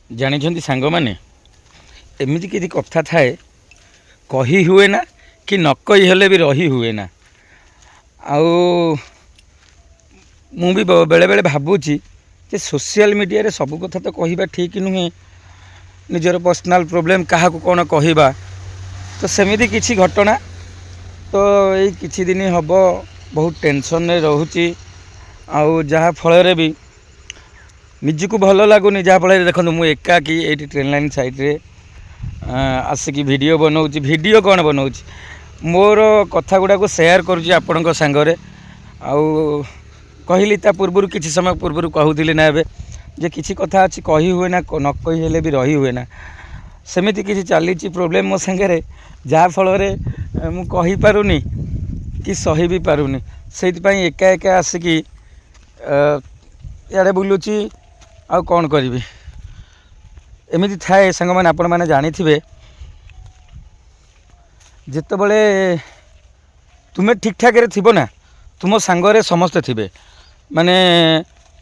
ଜାଣିଛନ୍ତି ସାଙ୍ଗମାନେ, ଏମିତି କିଛି କଥା ଥାଏ, କହି ହୁଏ ନା କି ନ କହି ହେଲେ ବି ରହି ହୁଏ ନା। ଆଉ ମୁଁ ବି ବେଳେବେଳେ ଭାବୁଛି ଯେ ସୋସିଆଲ ମିଡ଼ିଆରେ ସବୁ କଥା ତ କହିବା ଠିକ୍ ନୁହେଁ। ନିଜର ପର୍ସନାଲ୍ ପ୍ରୋବ୍ଲେମ୍ କାହାକୁ କ'ଣ କହିବା, ତ ସେମିତି କିଛି ଘଟଣା ତ ଏଇ କିଛି ଦିନ ହେବ ବହୁତ ଟେନସନ୍ରେ ରହୁଛି। ଆଉ ଯାହା ଫଳରେ ବି ନିଜକୁ ଭଲ ଲାଗୁନି। ଯାହାଫଳରେ ଦେଖନ୍ତୁ, ମୁଁ ଏକାକି ଏଇଠି ଟ୍ରେନ୍ ଲାଇନ୍ ସାଇଡ଼୍ରେ ଆସିକି ଭିଡ଼ିଓ ବନାଉଛି। ଭିଡ଼ିଓ କ'ଣ ବନାଉଛି, ମୋର କଥା ଗୁଡ଼ାକୁ ସେୟାର କରୁଛି ଆପଣଙ୍କ ସାଙ୍ଗରେ। ଆଉ କହିଲି ତା ପୂର୍ବରୁ, କିଛି ସମୟ ପୂର୍ବରୁ କହୁଥିଲି ନା ଏବେ, ଯେ କିଛି କଥା ଅଛି କହି ହୁଏ ନା, ନ କହି ହେଲେ ବି ରହି ହୁଏ ନା। ସେମିତି କିଛି ଚାଲିଛି ପ୍ରୋବ୍ଲେମ୍ ମୋ ସାଙ୍ଗରେ, ଯାହାଫଳରେ ମୁଁ କହିପାରୁନି କି ସହି ବି ପାରୁନି। ସେଇଥିପାଇଁ ଏକା ଏକା ଆସିକି ଇଆଡ଼େ ବୁଲୁଛି। ଆଉ କ'ଣ କରିବି, ଏମିତି ଥାଏ ସାଙ୍ଗମାନେ। ଆପଣମାନେ ଜାଣିଥିବେ, ଯେତେବେଳେ ତୁମେ ଠିକ୍ ଠାକ୍ରେ ଥିବ ନା, ତୁମ ସାଙ୍ଗରେ ସମସ୍ତେ ଥିବେ। ମାନେ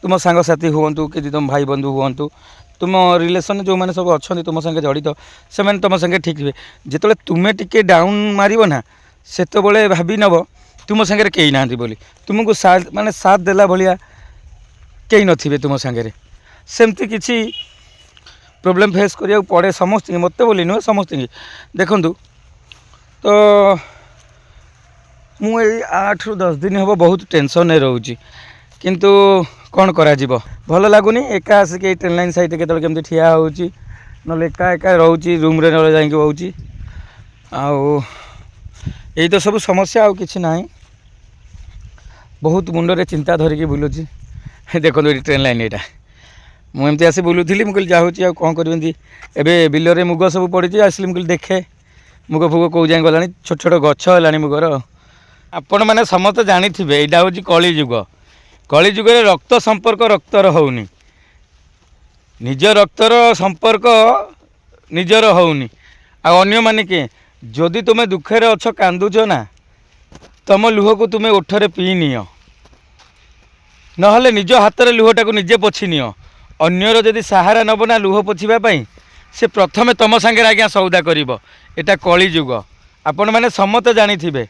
ତୁମ ସାଙ୍ଗସାଥି ହୁଅନ୍ତୁ କି ତୁମ ଭାଇ ବନ୍ଧୁ ହୁଅନ୍ତୁ, ତୁମ ରିଲେସନ୍ ଯେଉଁମାନେ ସବୁ ଅଛନ୍ତି ତୁମ ସାଙ୍ଗେ ଜଡ଼ିତ, ସେମାନେ ତୁମ ସାଙ୍ଗେ ଠିକ୍ ଥିବେ। ଯେତେବେଳେ ତୁମେ ଟିକେ ଡାଉନ୍ ମାରିବ ନା, ସେତେବେଳେ ଭାବି ନେବ ତୁମ ସାଙ୍ଗରେ କେହି ନାହାନ୍ତି ବୋଲି। ତୁମକୁ ମାନେ ସାଥ୍ ଦେଲା ଭଳିଆ କେହି ନଥିବେ ତୁମ ସାଙ୍ଗରେ। ସେମିତି କିଛି ପ୍ରୋବ୍ଲେମ୍ ଫେସ୍ କରିବାକୁ ପଡ଼େ ସମସ୍ତଙ୍କୁ, ମୋତେ ବୋଲି ନୁହେଁ, ସମସ୍ତଙ୍କୁ। ଦେଖନ୍ତୁ, ତ ମୁଁ ଏଇ 8ରୁ 10 ଦିନ ହେବ ବହୁତ ଟେନସନ୍ରେ ରହୁଛି। କିନ୍ତୁ କ'ଣ କରାଯିବ, ଭଲ ଲାଗୁନି। ଏକା ଆସିକି ଏଇ ଟ୍ରେନ୍ ଲାଇନ୍ ସାଇଡ଼୍ରେ କେତେବେଳେ କେମିତି ଠିଆ ହେଉଛି, ନହେଲେ ଏକା ଏକା ରହୁଛି, ରୁମ୍ରେ ନହେଲେ ଯାଇକି ରହୁଛି। ଆଉ ଏଇ ତ ସବୁ ସମସ୍ୟା, ଆଉ କିଛି ନାହିଁ। ବହୁତ ମୁଣ୍ଡରେ ଚିନ୍ତା ଧରିକି ବୁଲୁଛି। ଦେଖନ୍ତୁ, ଏଇଠି ଟ୍ରେନ୍ ଲାଇନ୍ ଏଇଟା। ମୁଁ ଏମିତି ଆସି ବୁଲୁଥିଲି, ମୁଁ କହିଲି ଯାଉଛି ଆଉ କ'ଣ କରିବି। ଏମିତି ଏବେ ବିଲରେ ମୁଗ ସବୁ ପଡ଼ିଛି, ଆସିଲି। ମୁଁ କହିଲି ଦେଖେ ମୁଗ ଫୁଗ କେଉଁ ଯାଏଁ ଗଲାଣି, ଛୋଟ ଛୋଟ ଗଛ ହେଲାଣି ମୁଗର। ଆପଣମାନେ ସମସ୍ତେ ଜାଣିଥିବେ, ଏଇଟା ହେଉଛି କଳିଯୁଗ। କଳିଯୁଗରେ ରକ୍ତ ସମ୍ପର୍କ ରକ୍ତର ହେଉନି, ନିଜ ରକ୍ତର ସମ୍ପର୍କ ନିଜର ହେଉନି। ଆଉ ଅନ୍ୟମାନେ କିଏ? ଯଦି ତୁମେ ଦୁଃଖରେ ଅଛ, କାନ୍ଦୁଛ ନା, ତମ ଲୁହକୁ ତୁମେ ଓଠରେ ପିଇ ନିଅ, ନହେଲେ ନିଜ ହାତରେ ଲୁହଟାକୁ ନିଜେ ପୋଛି ନିଅ। ଅନ୍ୟର ଯଦି ସାହାରା ନେବ ନା ଲୁହ ପୋଛିବା ପାଇଁ, ସେ ପ୍ରଥମେ ତମ ସାଙ୍ଗରେ ଆଜ୍ଞା ସଉଦା କରିବ। ଏଇଟା କଳିଯୁଗ, ଆପଣମାନେ ସମସ୍ତେ ଜାଣିଥିବେ।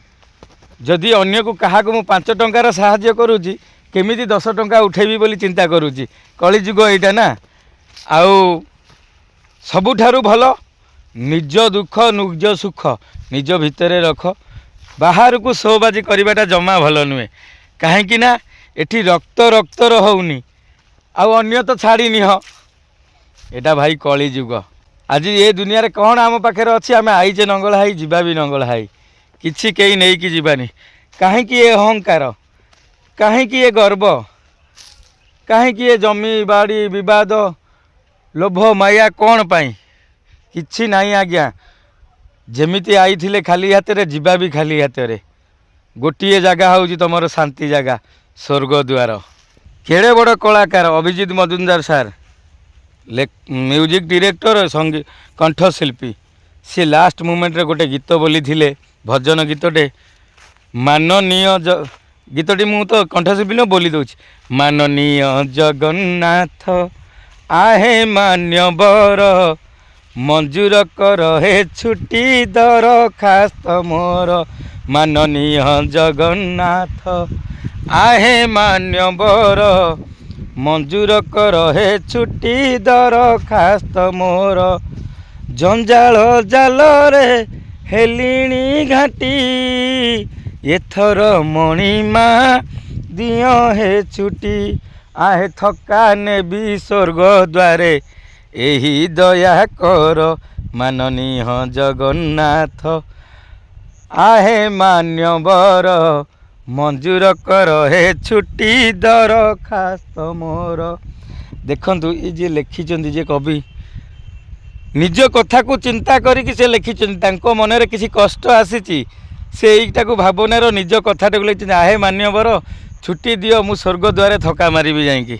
ଯଦି ଅନ୍ୟକୁ କାହାକୁ ମୁଁ 5 ଟଙ୍କାର ସାହାଯ୍ୟ କରୁଛି, କେମିତି 10 ଟଙ୍କା ଉଠେଇବି ବୋଲି ଚିନ୍ତା କରୁଛି। କଳିଯୁଗ ଏଇଟା ନା। ଆଉ ସବୁଠାରୁ ଭଲ ନିଜ ଦୁଃଖ ନିଜ ସୁଖ ନିଜ ଭିତରେ ରଖ। ବାହାରକୁ ସୋବାଜି କରିବାଟା ଜମା ଭଲ ନୁହେଁ। କାହିଁକି ନା ଏଠି ରକ୍ତ ରକ୍ତର ହେଉନି, ଆଉ ଅନ୍ୟ ତ ଛାଡ଼ି ନିଅ। ଏଇଟା ଭାଇ କଳିଯୁଗ। ଆଜି ଏ ଦୁନିଆରେ କ'ଣ ଆମ ପାଖରେ ଅଛି? ଆମେ ଆଇଛେ ନଙ୍ଗଳହାଇ, ଯିବା ବି ନଙ୍ଗଳହାଇ। କିଛି କେହି ନେଇକି ଯିବାନି। କାହିଁକି ଏ ଅହଙ୍କାର, କାହିଁକି ଏ ଗର୍ବ, କାହିଁକି ଏ ଜମି ବାଡ଼ି ବିବାଦ, ଲୋଭ ମାୟା, କ'ଣ ପାଇଁ? କିଛି ନାହିଁ ଆଜ୍ଞା। ଯେମିତି ଆଇଥିଲେ ଖାଲି ହାତରେ, ଯିବା ବି ଖାଲି ହାତରେ। ଗୋଟିଏ ଜାଗା ହେଉଛି ତୁମର ଶାନ୍ତି ଜାଗା, ସ୍ୱର୍ଗଦ୍ୱାର। କେଡ଼େ ବଡ଼ କଳାକାର Abhijit Majumdar sir, music director, କଣ୍ଠଶିଳ୍ପୀ। ସେ ଲାଷ୍ଟ ମୁମେଣ୍ଟରେ ଗୋଟେ ଗୀତ ବୋଲିଥିଲେ, ଭଜନ ଗୀତଟେ, ମାନନୀୟ ଗୀତଟି ମୁଁ ତ କଣ୍ଠଶିଳ୍ପୀ ନୁହେଁ, ବୋଲି ଦେଉଛି। ମାନନୀୟ ଜଗନ୍ନାଥ ଆହେ ମାନ୍ୟବର, ମଞ୍ଜୁର କର ହେ ଛୁଟି ଦରଖାସ୍ତ ମୋର। ମାନନୀୟ ଜଗନ୍ନାଥ ଆହେ ମାନ୍ୟବର, ମଞ୍ଜୁର କର ହେ ଛୁଟି ଦରଖାସ୍ତ ମୋର। ଜଞ୍ଜାଳ ଜାଲରେ ହେଲିଣି ଘାଟି, ଏଥର ମଣିମା ଦିଅ ହେ ଛୁଟି। ଆହେ ଥକା ନେବି ସ୍ୱର୍ଗଦ୍ୱାରେ, ଏହି ଦୟା କର ମାନନୀୟ ଜଗନ୍ନାଥ ଆହେ ମାନ୍ୟବର, ମଞ୍ଜୁର କର ହେ ଛୁଟି ଦରଖାସ୍ତ ମୋର। ଦେଖନ୍ତୁ, ଏ ଯିଏ ଲେଖିଛନ୍ତି, ଯେ କବି, ନିଜ କଥାକୁ ଚିନ୍ତା କରିକି ସେ ଲେଖିଛନ୍ତି। ତାଙ୍କ ମନରେ କିଛି କଷ୍ଟ ଆସିଛି, ସେ ଏଇଟାକୁ ଭାବନାର ନିଜ କଥାଟାକୁ ଲେଖିଛନ୍ତି। ଆହେ ମାନ୍ୟବର, ଛୁଟି ଦିଅ, ମୁଁ ସ୍ୱର୍ଗଦ୍ୱାରେ ଥକା ମାରିବି ଯାଇକି।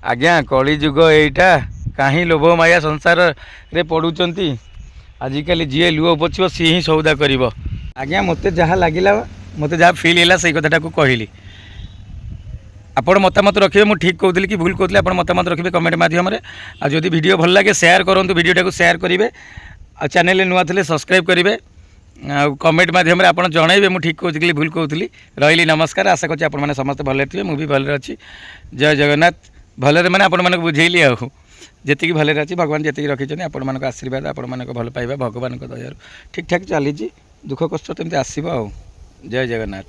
ଆଜ୍ଞା, କଳିଯୁଗ ଏଇଟା। କାହିଁ ଲୋଭ ମାୟା ସଂସାରରେ ପଡ଼ୁଛନ୍ତି। ଆଜିକାଲି ଯିଏ ଲୁହ ପୋଛିବ ସିଏ ହିଁ ସଉଦା କରିବ। ଆଜ୍ଞା, ମୋତେ ଯାହା ଲାଗିଲା, ମୋତେ ଯାହା ଫିଲ୍ ହେଲା, ସେଇ କଥାଟାକୁ କହିଲି। ଆପଣ ମତାମତ ରଖିବେ ମୁଁ ଠିକ୍ କହୁଥିଲି କି ଭୁଲ କହୁଥିଲି ଆପଣ ମତାମତ ରଖିବେ କମେଣ୍ଟ ମାଧ୍ୟମରେ। ଆଉ ଯଦି ଭିଡ଼ିଓ ଭଲ ଲାଗେ ସେୟାର କରନ୍ତୁ, ଭିଡ଼ିଓଟାକୁ ସେୟାର କରିବେ। ଆଉ ଚ୍ୟାନେଲରେ ନୂଆ ଥିଲେ ସବସ୍କ୍ରାଇବ୍ କରିବେ। ଆଉ କମେଣ୍ଟ ମାଧ୍ୟମରେ ଆପଣ ଜଣାଇବେ ମୁଁ ଠିକ୍ କହୁଥିଲି ଭୁଲ କହୁଥିଲି। ରହିଲି, ନମସ୍କାର। ଆଶା କରୁଛି ଆପଣମାନେ ସମସ୍ତେ ଭଲରେ ଥିବେ, ମୁଁ ବି ଭଲରେ ଅଛି। ଜୟ ଜଗନ୍ନାଥ। ଭଲରେ ମାନେ ଆପଣମାନଙ୍କୁ ବୁଝେଇଲି ଆଉ ଯେତିକି ଭଲରେ ଅଛି ଭଗବାନ ଯେତିକି ରଖିଛନ୍ତି ଆପଣମାନଙ୍କ ଆଶୀର୍ବାଦ, ଆପଣମାନଙ୍କ ଭଲ ପାଇବା ଭଗବାନଙ୍କ ଦୟାରୁ ଠିକ୍ ଠାକ୍ ଚାଲିଛି। ଦୁଃଖ କଷ୍ଟ ତ ଏମିତି ଆସିବ ଆଉ। ଜୟ ଜଗନ୍ନାଥ।